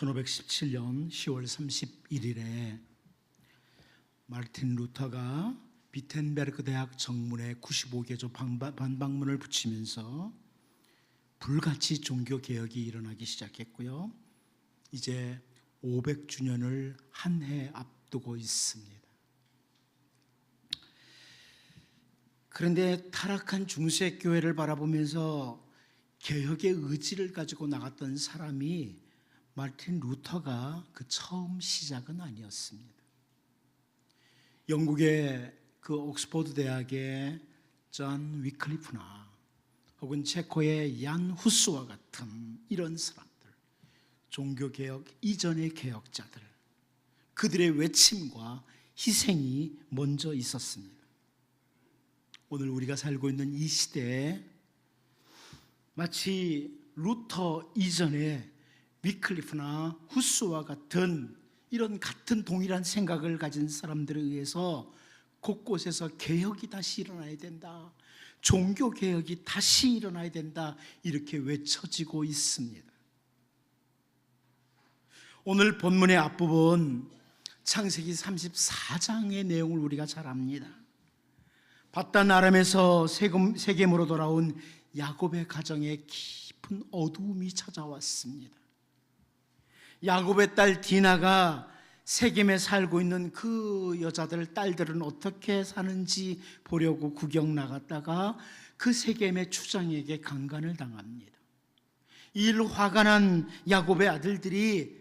1517년 10월 31일에 마르틴 루터가 비텐베르크 대학 정문에 95개조 반박문을 붙이면서 불같이 종교개혁이 일어나기 시작했고요. 이제 500주년을 한 해 앞두고 있습니다. 그런데 타락한 중세 교회를 바라보면서 개혁의 의지를 가지고 나갔던 사람이 마르틴 루터가 그 처음 시작은 아니었습니다. 영국의 그 옥스퍼드 대학의 존 위클리프나 혹은 체코의 얀 후스와 같은 이런 사람들, 종교개혁 이전의 개혁자들, 그들의 외침과 희생이 먼저 있었습니다. 오늘 우리가 살고 있는 이 시대에 마치 루터 이전에 위클리프나 후스와 같은 이런 같은 동일한 생각을 가진 사람들에 의해서 곳곳에서 개혁이 다시 일어나야 된다, 종교개혁이 다시 일어나야 된다, 이렇게 외쳐지고 있습니다. 오늘 본문의 앞부분 창세기 34장의 내용을 우리가 잘 압니다. 바단 아람에서 세겜으로 돌아온 야곱의 가정에 깊은 어두움이 찾아왔습니다. 야곱의 딸 디나가 세겜에 살고 있는 그 여자들, 딸들은 어떻게 사는지 보려고 구경 나갔다가 그 세겜의 추장에게 강간을 당합니다. 이 일로 화가 난 야곱의 아들들이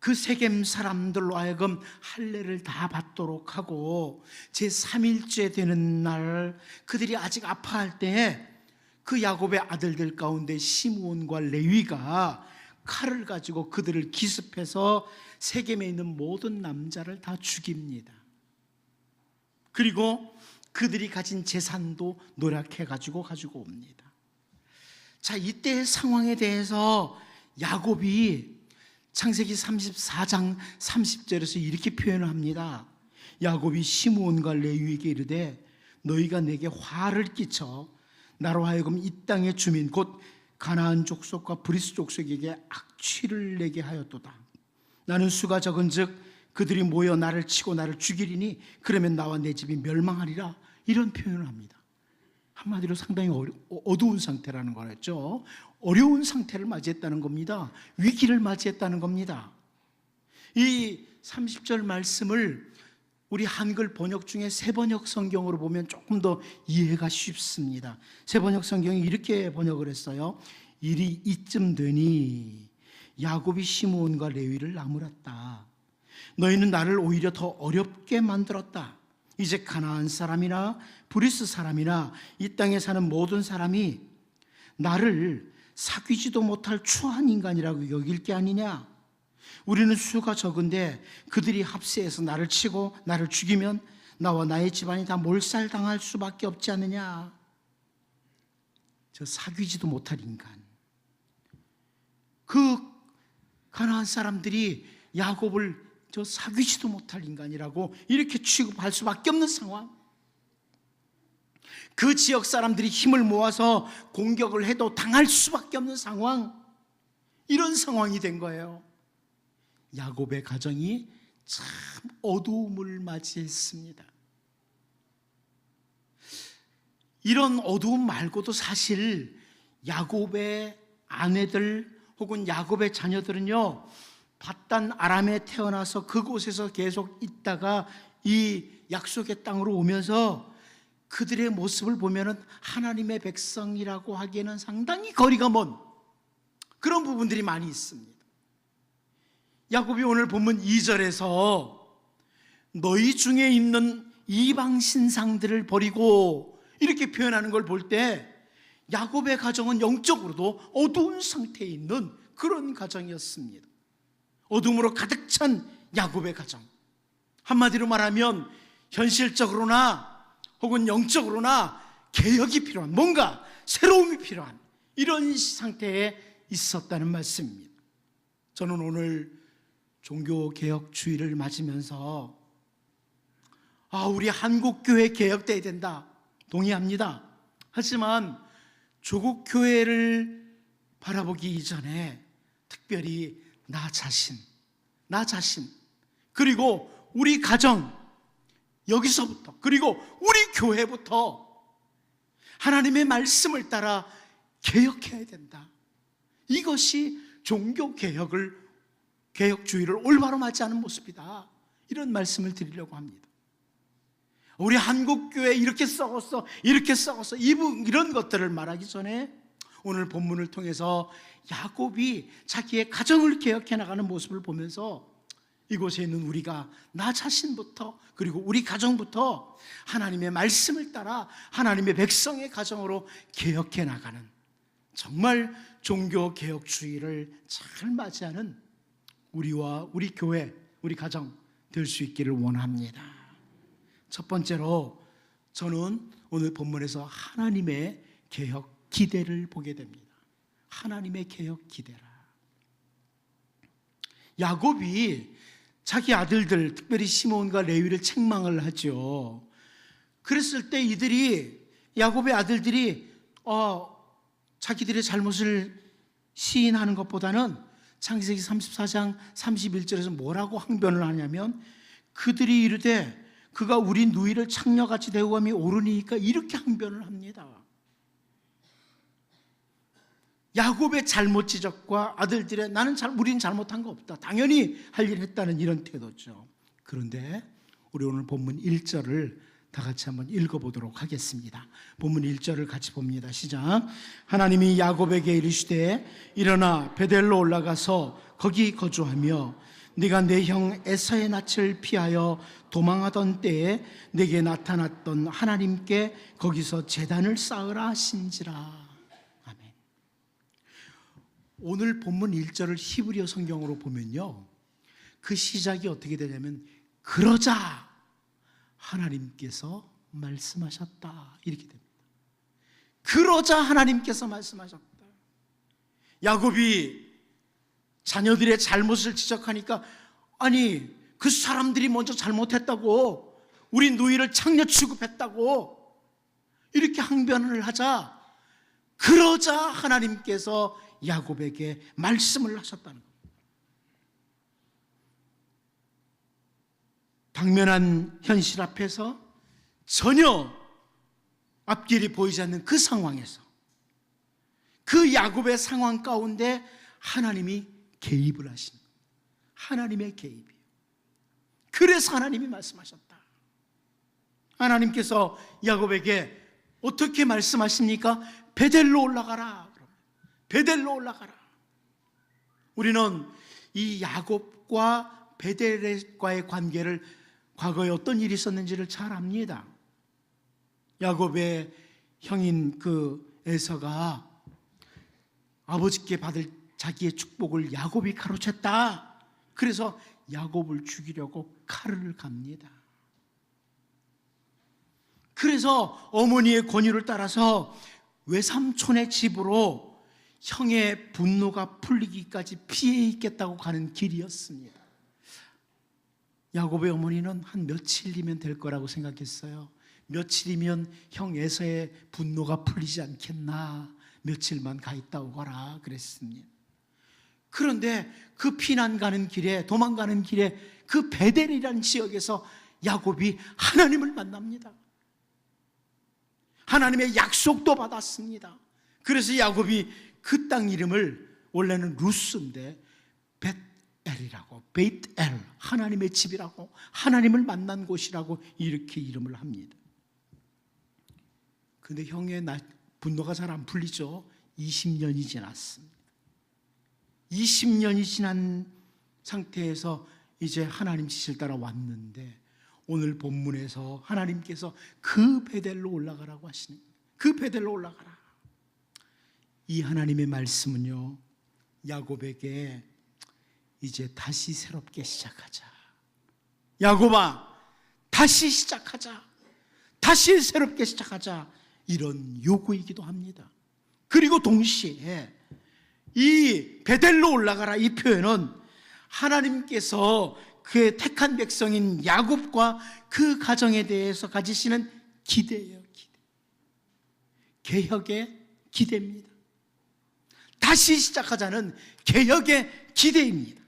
그 세겜 사람들로 하여금 할례를 다 받도록 하고 제3일째 되는 날 그들이 아직 아파할 때에 그 야곱의 아들들 가운데 시므온과 레위가 칼을 가지고 그들을 기습해서 세겜에 있는 모든 남자를 다 죽입니다. 그리고 그들이 가진 재산도 노력해 가지고 옵니다. 자, 이때의 상황에 대해서 야곱이 창세기 34장 30절에서 이렇게 표현을 합니다. 야곱이 시므온과 레위에게 이르되 너희가 내게 화를 끼쳐 나로 하여금 이 땅의 주민 곧 가나안 족속과 브리스 족속에게 악취를 내게 하였도다. 나는 수가 적은즉 그들이 모여 나를 치고 나를 죽이리니 그러면 나와 내 집이 멸망하리라. 이런 표현을 합니다. 한마디로 상당히 어두운 상태라는 거였죠. 어려운 상태를 맞이했다는 겁니다. 위기를 맞이했다는 겁니다. 이 30절 말씀을 우리 한글 번역 중에 새번역 성경으로 보면 조금 더 이해가 쉽습니다. 새번역 성경이 이렇게 번역을 했어요. 일이 이쯤 되니 야곱이 시므온과 레위를 나무랐다. 너희는 나를 오히려 더 어렵게 만들었다. 이제 가나안 사람이나 브리스 사람이나 이 땅에 사는 모든 사람이 나를 사귀지도 못할 추한 인간이라고 여길 게 아니냐. 우리는 수가 적은데 그들이 합세해서 나를 치고 나를 죽이면 나와 나의 집안이 다 몰살당할 수밖에 없지 않느냐. 저 사귀지도 못할 인간, 그 가나안 사람들이 야곱을 저 사귀지도 못할 인간이라고 이렇게 취급할 수밖에 없는 상황. 그 지역 사람들이 힘을 모아서 공격을 해도 당할 수밖에 없는 상황. 이런 상황이 된 거예요. 야곱의 가정이 참 어두움을 맞이했습니다. 이런 어두움 말고도 사실 야곱의 아내들 혹은 야곱의 자녀들은요, 바단 아람에 태어나서 그곳에서 계속 있다가 이 약속의 땅으로 오면서 그들의 모습을 보면은 하나님의 백성이라고 하기에는 상당히 거리가 먼 그런 부분들이 많이 있습니다. 야곱이 오늘 본문 2절에서 너희 중에 있는 이방 신상들을 버리고 이렇게 표현하는 걸 볼 때 야곱의 가정은 영적으로도 어두운 상태에 있는 그런 가정이었습니다. 어둠으로 가득 찬 야곱의 가정. 한마디로 말하면 현실적으로나 혹은 영적으로나 개혁이 필요한, 뭔가 새로움이 필요한 이런 상태에 있었다는 말씀입니다. 저는 오늘 종교개혁 주의를 맞으면서 우리 한국교회 개혁돼야 된다, 동의합니다. 하지만 조국 교회를 바라보기 이전에 특별히 나 자신, 그리고 우리 가정, 여기서부터, 그리고 우리 교회부터 하나님의 말씀을 따라 개혁해야 된다. 이것이 개혁주의를 올바로 맞이하는 모습이다. 이런 말씀을 드리려고 합니다. 우리 한국교회 이렇게 썩었어, 이런 것들을 말하기 전에 오늘 본문을 통해서 야곱이 자기의 가정을 개혁해 나가는 모습을 보면서 이곳에 있는 우리가 나 자신부터, 그리고 우리 가정부터 하나님의 말씀을 따라 하나님의 백성의 가정으로 개혁해 나가는, 정말 종교개혁주의를 잘 맞이하는 우리와 우리 교회, 우리 가정 될 수 있기를 원합니다. 첫 번째로 저는 오늘 본문에서 하나님의 개혁 기대를 보게 됩니다. 하나님의 개혁 기대라. 야곱이 자기 아들들, 특별히 시몬과 레위를 책망을 하죠. 그랬을 때 야곱의 아들들이 자기들의 잘못을 시인하는 것보다는 창세기 34장 31절에서 뭐라고 항변을 하냐면, 그들이 이르되 그가 우리 누이를 창녀같이 대우함이 옳으니까, 이렇게 항변을 합니다. 야곱의 잘못 지적과 아들들의 우리는 잘못한 거 없다, 당연히 할 일 했다는 이런 태도죠. 그런데 우리 오늘 본문 1절을 다 같이 한번 읽어보도록 하겠습니다. 본문 1절을 같이 봅니다. 시작. 하나님이 야곱에게 이르시되 일어나 베델로 올라가서 거기 거주하며 네가 내 형 에사의 낯을 피하여 도망하던 때에 네게 나타났던 하나님께 거기서 제단을 쌓으라 하신지라. 아멘. 오늘 본문 1절을 히브리어 성경으로 보면요, 그 시작이 어떻게 되냐면 그러자 하나님께서 말씀하셨다, 이렇게 됩니다. 그러자 하나님께서 말씀하셨다. 야곱이 자녀들의 잘못을 지적하니까, 아니 그 사람들이 먼저 잘못했다고, 우리 누이를 창녀 취급했다고 이렇게 항변을 하자, 그러자 하나님께서 야곱에게 말씀을 하셨다는 겁니다. 당면한 현실 앞에서 전혀 앞길이 보이지 않는 그 상황에서, 그 야곱의 상황 가운데 하나님이 개입을 하신, 하나님의 개입이에요. 그래서 하나님이 말씀하셨다. 하나님께서 야곱에게 어떻게 말씀하십니까? 베델로 올라가라. 베델로 올라가라. 우리는 이 야곱과 베델과의 관계를, 과거에 어떤 일이 있었는지를 잘 압니다. 야곱의 형인 그 에서가 아버지께 받을 자기의 축복을 야곱이 가로챘다. 그래서 야곱을 죽이려고 칼을 갑니다. 그래서 어머니의 권유를 따라서 외삼촌의 집으로 형의 분노가 풀리기까지 피해 있겠다고 가는 길이었습니다. 야곱의 어머니는 한 며칠이면 될 거라고 생각했어요. 며칠이면 형 에서의 분노가 풀리지 않겠나, 며칠만 가 있다 오거라 그랬습니다. 그런데 그 피난 가는 길에, 도망가는 길에 그 베델이라는 지역에서 야곱이 하나님을 만납니다. 하나님의 약속도 받았습니다. 그래서 야곱이 그 땅 이름을, 원래는 루스인데 벳엘이라고, 베이트엘, 하나님의 집이라고, 하나님을 만난 곳이라고 이렇게 이름을 합니다. 그런데 형의 분노가 잘 안 풀리죠. 20년이 지났습니다. 20년이 지난 상태에서 이제 하나님 지시를 따라 왔는데, 오늘 본문에서 하나님께서 그 베델로 올라가라고 하시는 거예요. 그 베델로 올라가라. 이 하나님의 말씀은요, 야곱에게 이제 다시 새롭게 시작하자, 야곱아 다시 시작하자, 다시 새롭게 시작하자, 이런 요구이기도 합니다. 그리고 동시에 이 베델로 올라가라, 이 표현은 하나님께서 그의 택한 백성인 야곱과 그 가정에 대해서 가지시는 기대예요. 기대. 개혁의 기대입니다. 다시 시작하자는 개혁의 기대입니다.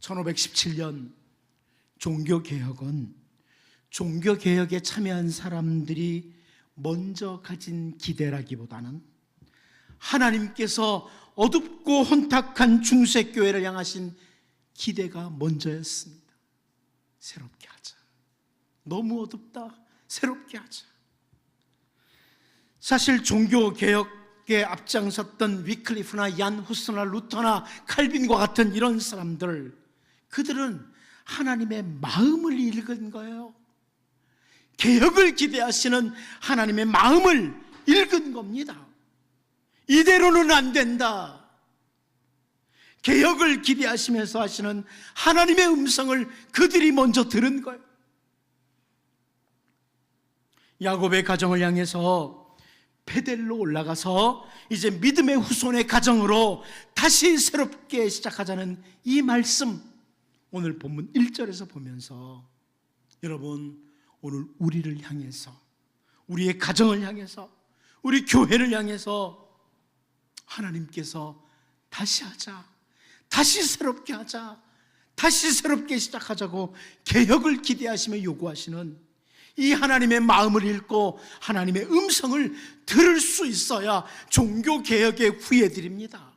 1517년 종교개혁은 종교개혁에 참여한 사람들이 먼저 가진 기대라기보다는 하나님께서 어둡고 혼탁한 중세교회를 향하신 기대가 먼저였습니다. 새롭게 하자. 너무 어둡다. 새롭게 하자. 사실 종교개혁에 앞장섰던 위클리프나 얀 후스나 루터나 칼빈과 같은 이런 사람들, 그들은 하나님의 마음을 읽은 거예요. 개혁을 기대하시는 하나님의 마음을 읽은 겁니다. 이대로는 안 된다. 개혁을 기대하시면서 하시는 하나님의 음성을 그들이 먼저 들은 거예요. 야곱의 가정을 향해서 베델로 올라가서 이제 믿음의 후손의 가정으로 다시 새롭게 시작하자는 이 말씀, 오늘 본문 1절에서 보면서 여러분, 오늘 우리를 향해서, 우리의 가정을 향해서, 우리 교회를 향해서 하나님께서 다시 하자, 다시 새롭게 하자, 다시 새롭게 시작하자고 개혁을 기대하시며 요구하시는 이 하나님의 마음을 읽고 하나님의 음성을 들을 수 있어야 종교개혁의 후예들입니다.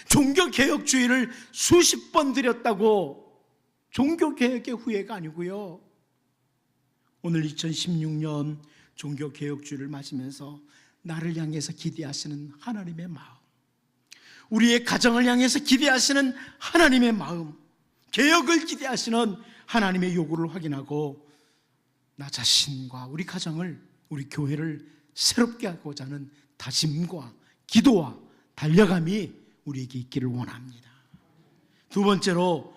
종교개혁주의를 수십 번 드렸다고 종교개혁의 후예가 아니고요, 오늘 2016년 종교개혁주의를 맞으면서 나를 향해서 기대하시는 하나님의 마음, 우리의 가정을 향해서 기대하시는 하나님의 마음, 개혁을 기대하시는 하나님의 요구를 확인하고 나 자신과 우리 가정을, 우리 교회를 새롭게 하고자 하는 다짐과 기도와 달려감이 우리에게 있기를 원합니다. 두 번째로,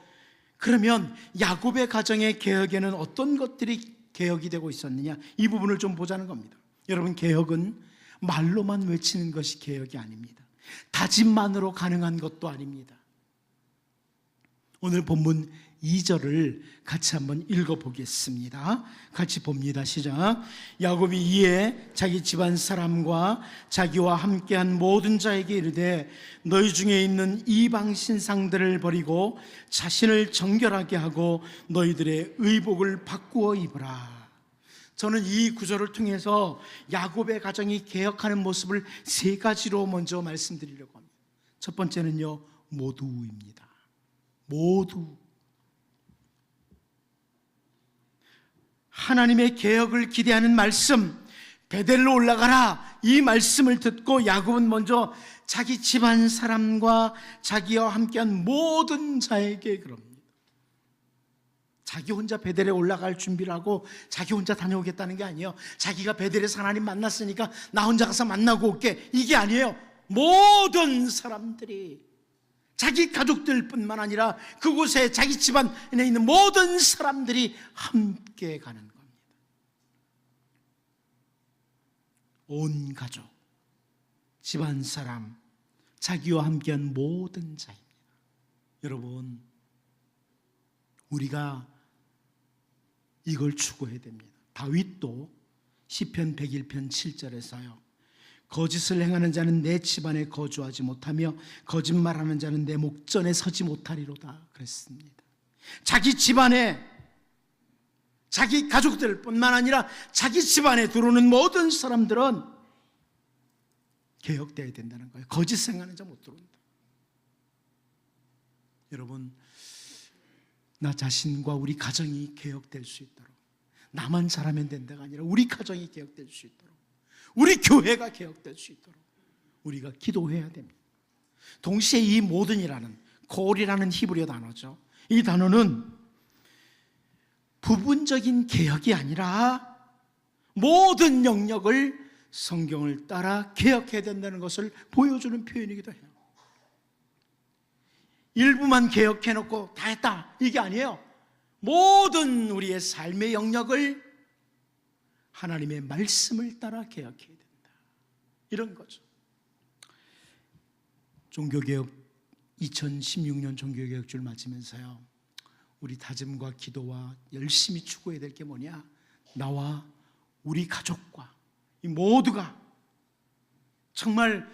그러면 야곱의 가정의 개혁에는 어떤 것들이 개혁이 되고 있었느냐, 이 부분을 좀 보자는 겁니다. 여러분, 개혁은 말로만 외치는 것이 개혁이 아닙니다. 다짐만으로 가능한 것도 아닙니다. 오늘 본문 2절을 같이 한번 읽어보겠습니다. 같이 봅니다. 시작. 야곱이 이에 자기 집안 사람과 자기와 함께한 모든 자에게 이르되 너희 중에 있는 이방 신상들을 버리고 자신을 정결하게 하고 너희들의 의복을 바꾸어 입으라. 저는 이 구절을 통해서 야곱의 가정이 개혁하는 모습을 세 가지로 먼저 말씀드리려고 합니다. 첫 번째는요, 모두입니다. 모두. 하나님의 개혁을 기대하는 말씀, 베델로 올라가라, 이 말씀을 듣고 야곱은 먼저 자기 집안 사람과 자기와 함께한 모든 자에게 그럽니다. 자기 혼자 베델에 올라갈 준비를 하고 자기 혼자 다녀오겠다는 게 아니에요. 자기가 베델에서 하나님 만났으니까 나 혼자 가서 만나고 올게, 이게 아니에요. 모든 사람들이, 자기 가족들뿐만 아니라 그곳에 자기 집안에 있는 모든 사람들이 함께 가는 겁니다. 온 가족, 집안 사람, 자기와 함께한 모든 자입니다. 여러분, 우리가 이걸 추구해야 됩니다. 다윗도 시편 101편 7절에서요, 거짓을 행하는 자는 내 집안에 거주하지 못하며 거짓말하는 자는 내 목전에 서지 못하리로다 그랬습니다. 자기 집안에, 자기 가족들 뿐만 아니라 자기 집안에 들어오는 모든 사람들은 개혁되어야 된다는 거예요. 거짓 행하는 자 못 들어온다. 여러분, 나 자신과 우리 가정이 개혁될 수 있도록, 나만 잘하면 된다가 아니라 우리 가정이 개혁될 수 있도록, 우리 교회가 개혁될 수 있도록 우리가 기도해야 됩니다. 동시에 이 모든이라는, 콜이라는 히브리어 단어죠. 이 단어는 부분적인 개혁이 아니라 모든 영역을 성경을 따라 개혁해야 된다는 것을 보여주는 표현이기도 해요. 일부만 개혁해놓고 다 했다, 이게 아니에요. 모든 우리의 삶의 영역을 하나님의 말씀을 따라 개혁해야 된다, 이런 거죠. 종교개혁, 2016년 종교개혁주를 맞으면서요, 우리 다짐과 기도와 열심히 추구해야 될 게 뭐냐, 나와 우리 가족과 이 모두가 정말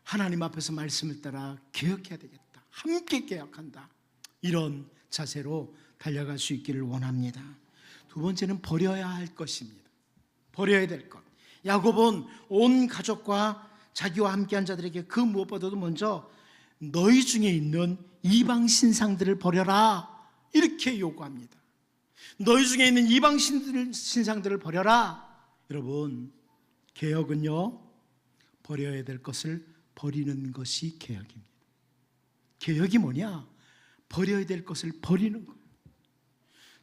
하나님 앞에서 말씀을 따라 개혁해야 되겠다. 함께 개혁한다. 이런 자세로 달려갈 수 있기를 원합니다. 두 번째는 버려야 할 것입니다. 버려야 될 것. 야곱은 온 가족과 자기와 함께한 자들에게 그 무엇보다도 먼저 너희 중에 있는 이방 신상들을 버려라 이렇게 요구합니다. 너희 중에 있는 이방 신상들을 버려라. 여러분, 개혁은요, 버려야 될 것을 버리는 것이 개혁입니다. 개혁이 뭐냐? 버려야 될 것을 버리는 거예요.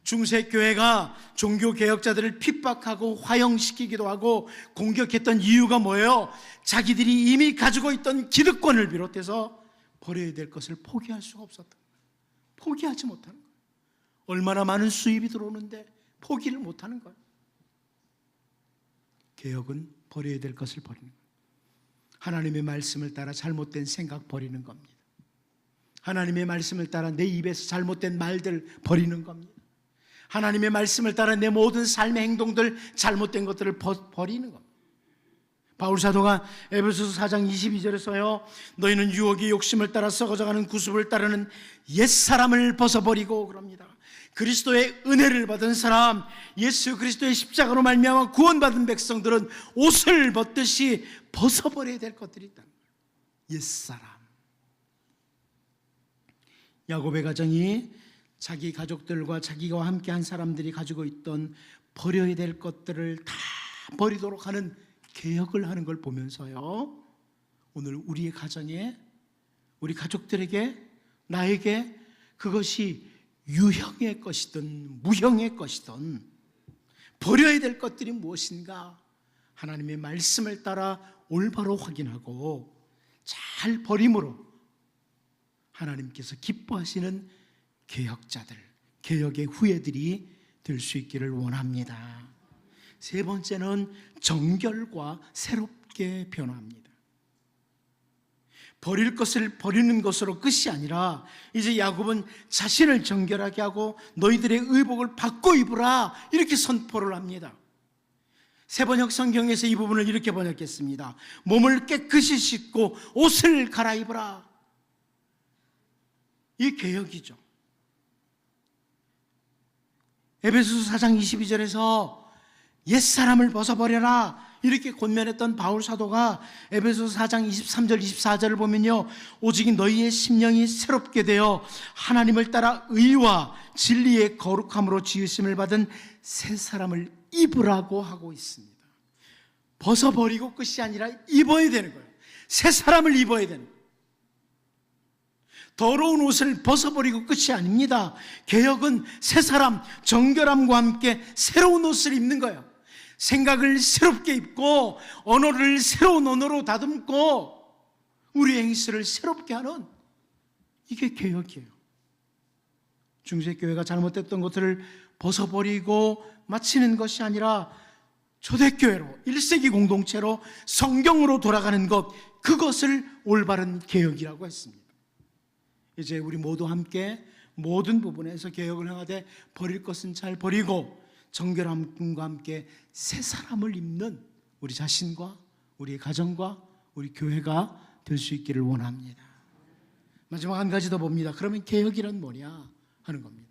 중세교회가 종교개혁자들을 핍박하고 화형시키기도 하고 공격했던 이유가 뭐예요? 자기들이 이미 가지고 있던 기득권을 비롯해서 버려야 될 것을 포기할 수가 없었던 거예요. 포기하지 못하는 거예요. 얼마나 많은 수입이 들어오는데 포기를 못하는 거예요. 개혁은 버려야 될 것을 버리는 거예요. 하나님의 말씀을 따라 잘못된 생각 버리는 겁니다. 하나님의 말씀을 따라 내 입에서 잘못된 말들 버리는 겁니다. 하나님의 말씀을 따라 내 모든 삶의 행동들, 잘못된 것들을 버리는 겁니다. 바울 사도가 에베소서 4장 22절에서요, 너희는 유혹의 욕심을 따라 썩어져가는 구습을 따르는 옛사람을 벗어버리고 그럽니다. 그리스도의 은혜를 받은 사람, 예수 그리스도의 십자가로 말미암아 구원받은 백성들은 옷을 벗듯이 벗어버려야 될 것들이 있다. 옛사람. 야곱의 가정이 자기 가족들과 자기와 함께한 사람들이 가지고 있던 버려야 될 것들을 다 버리도록 하는 개혁을 하는 걸 보면서요, 오늘 우리의 가정에, 우리 가족들에게, 나에게 그것이 유형의 것이든 무형의 것이든 버려야 될 것들이 무엇인가 하나님의 말씀을 따라 올바로 확인하고 잘 버림으로 하나님께서 기뻐하시는 개혁자들, 개혁의 후예들이 될 수 있기를 원합니다. 세 번째는 정결과 새롭게 변화합니다. 버릴 것을 버리는 것으로 끝이 아니라 이제 야곱은 자신을 정결하게 하고 너희들의 의복을 바꿔 입으라 이렇게 선포를 합니다. 새번역 성경에서 이 부분을 이렇게 번역했습니다. 몸을 깨끗이 씻고 옷을 갈아입으라. 이 개혁이죠. 에베소서 4장 22절에서 옛사람을 벗어버려라 이렇게 권면했던 바울 사도가 에베소서 4장 23절 24절을 보면요, 오직 너희의 심령이 새롭게 되어 하나님을 따라 의와 진리의 거룩함으로 지으심을 받은 새 사람을 입으라고 하고 있습니다. 벗어버리고 끝이 아니라 입어야 되는 거예요. 새 사람을 입어야 되는 거예요. 더러운 옷을 벗어버리고 끝이 아닙니다. 개혁은 새 사람, 정결함과 함께 새로운 옷을 입는 거예요. 생각을 새롭게 입고 언어를 새로운 언어로 다듬고 우리의 행실을 새롭게 하는, 이게 개혁이에요. 중세교회가 잘못됐던 것들을 벗어버리고 마치는 것이 아니라 초대교회로, 1세기 공동체로 성경으로 돌아가는 것, 그것을 올바른 개혁이라고 했습니다. 이제 우리 모두 함께 모든 부분에서 개혁을 행하되 버릴 것은 잘 버리고 정결함과 함께 새 사람을 입는 우리 자신과 우리 가정과 우리 교회가 될 수 있기를 원합니다. 마지막 한 가지 더 봅니다. 그러면 개혁이란 뭐냐 하는 겁니다.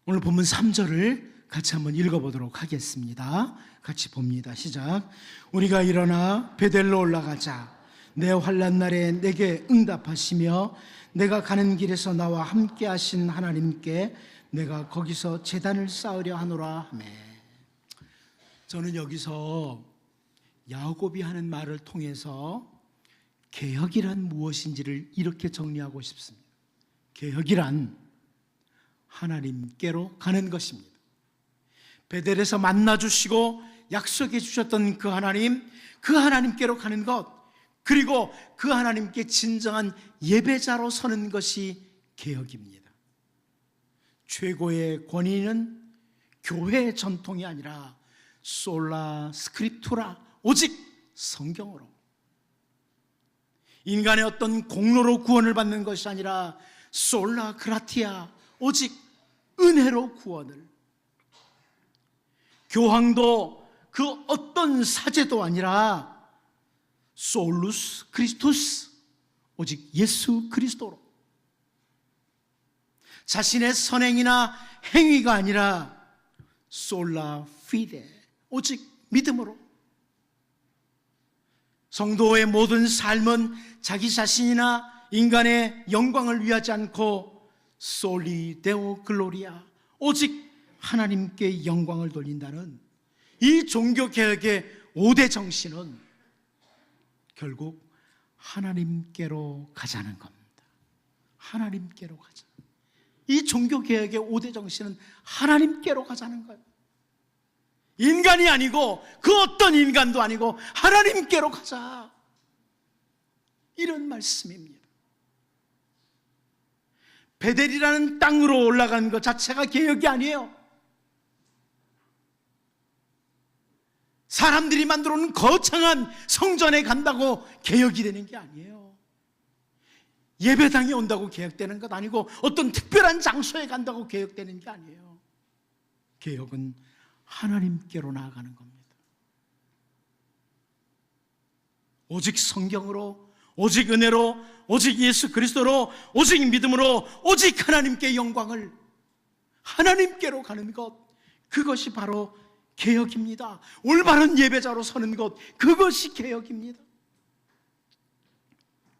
오늘 본문 3절을 같이 한번 읽어보도록 하겠습니다. 같이 봅니다. 시작. 우리가 일어나 베델로 올라가자. 내 환난 날에 내게 응답하시며 내가 가는 길에서 나와 함께 하신 하나님께 내가 거기서 제단을 쌓으려 하노라 하매. 저는 여기서 야곱이 하는 말을 통해서 개혁이란 무엇인지를 이렇게 정리하고 싶습니다. 개혁이란 하나님께로 가는 것입니다. 베델에서 만나주시고 약속해 주셨던 그 하나님께로 가는 것, 그리고 그 하나님께 진정한 예배자로 서는 것이 개혁입니다. 최고의 권위는 교회의 전통이 아니라 솔라 스크립투라, 오직 성경으로, 인간의 어떤 공로로 구원을 받는 것이 아니라 솔라 그라티아, 오직 은혜로 구원을, 교황도 그 어떤 사제도 아니라 솔루스 크리스투스, 오직 예수 그리스도로, 자신의 선행이나 행위가 아니라 솔라 피데, 오직 믿음으로. 성도의 모든 삶은 자기 자신이나 인간의 영광을 위하지 않고 솔리 데오 글로리아, 오직 하나님께 영광을 돌린다는 이 종교개혁의 5대 정신은 결국 하나님께로 가자는 겁니다. 하나님께로 가자. 이 종교개혁의 5대 정신은 하나님께로 가자는 거예요. 인간이 아니고 그 어떤 인간도 아니고 하나님께로 가자, 이런 말씀입니다. 베델이라는 땅으로 올라가는 것 자체가 개혁이 아니에요. 사람들이 만들어 놓은 거창한 성전에 간다고 개혁이 되는 게 아니에요. 예배당에 온다고 개혁되는 것 아니고 어떤 특별한 장소에 간다고 개혁되는 게 아니에요. 개혁은 하나님께로 나아가는 겁니다. 오직 성경으로, 오직 은혜로, 오직 예수 그리스도로, 오직 믿음으로, 오직 하나님께 영광을, 하나님께로 가는 것, 그것이 바로 개혁입니다. 올바른 예배자로 서는 것, 그것이 개혁입니다.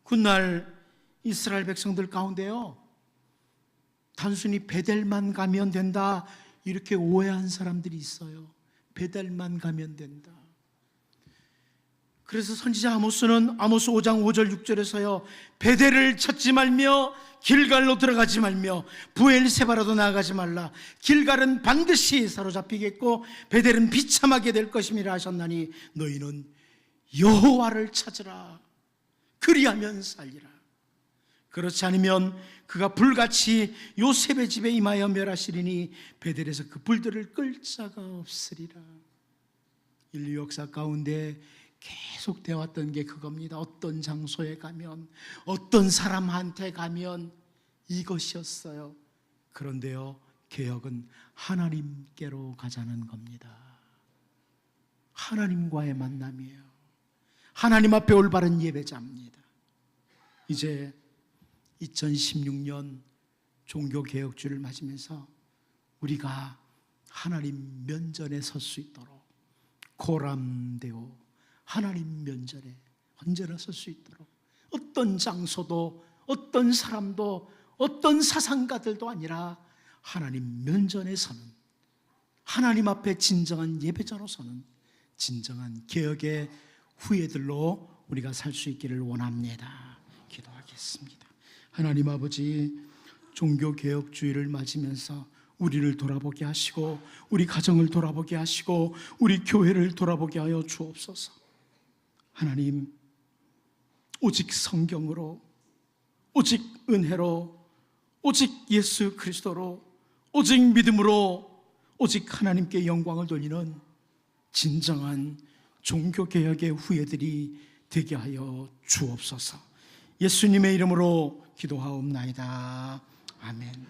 훗날 이스라엘 백성들 가운데요, 단순히 베델만 가면 된다 이렇게 오해한 사람들이 있어요. 베델만 가면 된다. 그래서 선지자 아모스는 아모스 5장 5절 6절에서요, 베델을 찾지 말며 길갈로 들어가지 말며 부엘세바라도 나아가지 말라. 길갈은 반드시 사로잡히겠고 베델은 비참하게 될 것임이라 하셨나니 너희는 여호와를 찾으라. 그리하면 살리라. 그렇지 않으면 그가 불같이 요셉의 집에 임하여 멸하시리니 베델에서 그 불들을 끌 자가 없으리라. 인류 역사 가운데 계속 되어왔던 게 그겁니다. 어떤 장소에 가면, 어떤 사람한테 가면 이것이었어요. 그런데요, 개혁은 하나님께로 가자는 겁니다. 하나님과의 만남이에요. 하나님 앞에 올바른 예배자입니다. 이제 2016년 종교개혁주를 맞으면서 우리가 하나님 면전에 설 수 있도록 고람되오, 하나님 면전에 언제나 설 수 있도록 어떤 장소도 어떤 사람도 어떤 사상가들도 아니라 하나님 면전에 서는, 하나님 앞에 진정한 예배자로 서는 진정한 개혁의 후예들로 우리가 살 수 있기를 원합니다. 기도하겠습니다. 하나님 아버지, 종교개혁주의를 맞으면서 우리를 돌아보게 하시고 우리 가정을 돌아보게 하시고 우리 교회를 돌아보게 하여 주옵소서. 하나님, 오직 성경으로, 오직 은혜로, 오직 예수 그리스도로, 오직 믿음으로, 오직 하나님께 영광을 돌리는 진정한 종교개혁의 후예들이 되게 하여 주옵소서. 예수님의 이름으로 기도하옵나이다. 아멘.